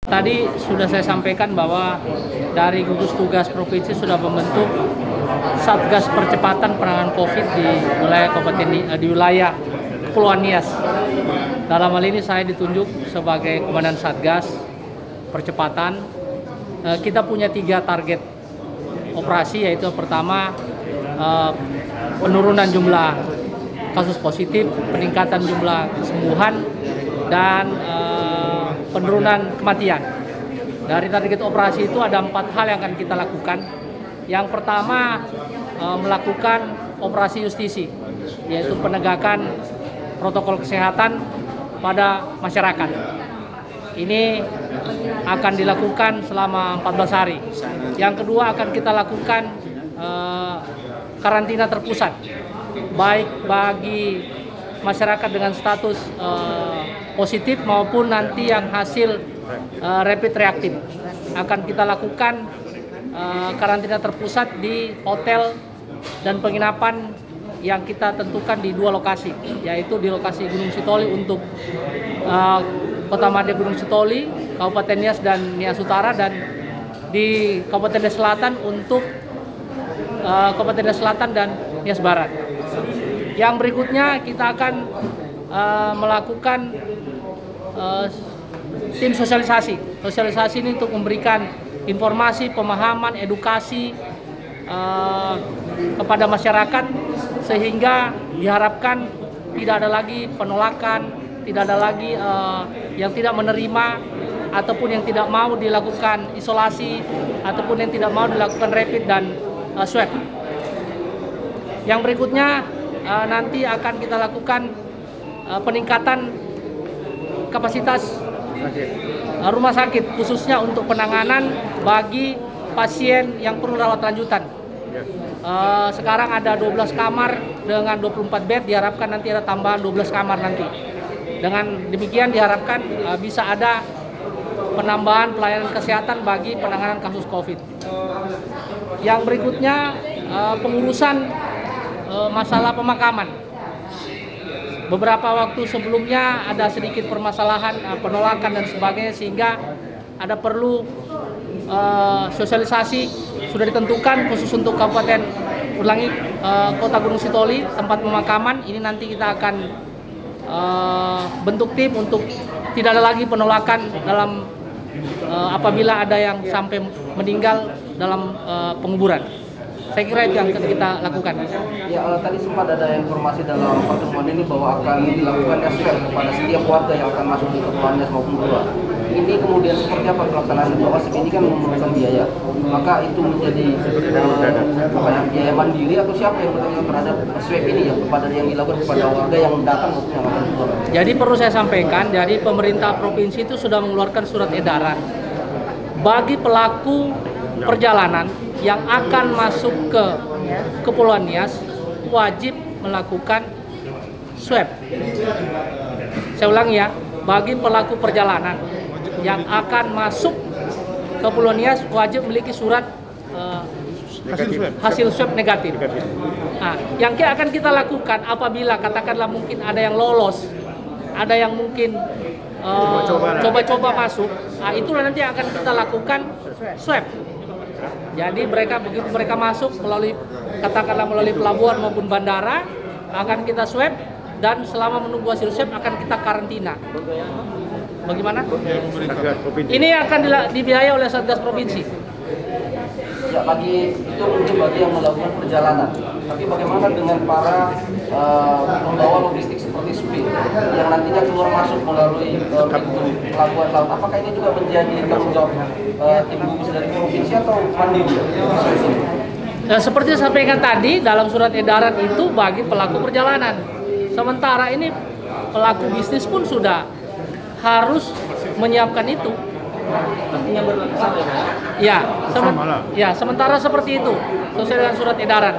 Tadi sudah saya sampaikan bahwa dari gugus tugas provinsi sudah membentuk Satgas Percepatan Penanganan COVID di wilayah di wilayah Kepulauan Nias. Dalam hal ini saya ditunjuk sebagai Komandan Satgas Percepatan. Kita punya 3 target operasi, yaitu pertama penurunan jumlah kasus positif, peningkatan jumlah kesembuhan, dan penurunan kematian. Dari target operasi itu ada 4 hal yang akan kita lakukan. Yang pertama, melakukan operasi justisi, yaitu penegakan protokol kesehatan pada masyarakat. Ini akan dilakukan selama 14 hari. Yang kedua, akan kita lakukan karantina terpusat, baik bagi masyarakat dengan status positif maupun nanti yang hasil rapid reaktif. Akan kita lakukan karantina terpusat di hotel dan penginapan yang kita tentukan di 2 lokasi, yaitu di lokasi Gunung Sitoli untuk Kota Madya Gunung Sitoli, Kabupaten Nias dan Nias Utara, dan di Kabupaten Nias Selatan untuk Kabupaten Nias Selatan dan Nias Barat. Yang berikutnya kita akan melakukan tim sosialisasi. Sosialisasi ini untuk memberikan informasi, pemahaman, edukasi kepada masyarakat, sehingga diharapkan tidak ada lagi penolakan, tidak ada lagi yang tidak menerima ataupun yang tidak mau dilakukan isolasi ataupun yang tidak mau dilakukan rapid dan swab. Yang berikutnya nanti akan kita lakukan peningkatan kapasitas rumah sakit, khususnya untuk penanganan bagi pasien yang perlu rawat lanjutan. Sekarang ada 12 kamar dengan 24 bed, diharapkan nanti ada tambahan 12 kamar nanti. Dengan demikian diharapkan bisa ada penambahan pelayanan kesehatan bagi penanganan kasus COVID. Yang berikutnya pengurusan masalah pemakaman. Beberapa waktu sebelumnya ada sedikit permasalahan penolakan dan sebagainya, sehingga ada perlu sosialisasi sudah ditentukan khusus untuk Kabupaten Kota Gunung Sitoli, tempat pemakaman. Ini nanti kita akan bentuk tim untuk tidak ada lagi penolakan dalam apabila ada yang sampai meninggal dalam penguburan. Saya kira itu yang akan kita lakukan. Ya, tadi sempat ada informasi dalam pertemuan ini bahwa akan dilakukan swab kepada setiap warga yang akan masuk di Kepulauan Nias maupun Blora. Ini kemudian seperti apa pelaksanaan? Bahwa ini kan memerlukan biaya, maka itu menjadi biaya mandiri atau siapa yang bertanggung jawab terhadap swab ini ya, kepada yang dilakukan kepada warga yang datang maupun yang akan keluar? Jadi perlu saya sampaikan, dari pemerintah provinsi itu sudah mengeluarkan surat edaran bagi pelaku perjalanan yang akan masuk ke Kepulauan Nias wajib melakukan swab. Saya ulangi ya, bagi pelaku perjalanan yang akan masuk ke Kepulauan Nias wajib memiliki surat hasil swab negatif. Nah, yang akan kita lakukan apabila katakanlah mungkin ada yang lolos, ada yang mungkin coba-coba masuk, nah itulah nanti akan kita lakukan swab. Jadi begitu mereka masuk melalui pelabuhan maupun bandara, akan kita swab, dan selama menunggu hasil swab akan kita karantina. Bagaimana? Ini akan dibiayai oleh Satgas Provinsi. Ya, bagi itu mungkin bagi yang melakukan perjalanan. Tapi bagaimana dengan para pembawa logistik seperti SPID yang nantinya keluar masuk melalui pelabuhan laut? Apakah ini juga menjadi tanggung jawab tim gugus dari provinsi atau mandiri? Nah, seperti saya sampaikan tadi, dalam surat edaran itu bagi pelaku perjalanan. Sementara ini pelaku bisnis pun sudah harus menyiapkan itu. Ya, sementara seperti itu sesuai dengan surat edaran.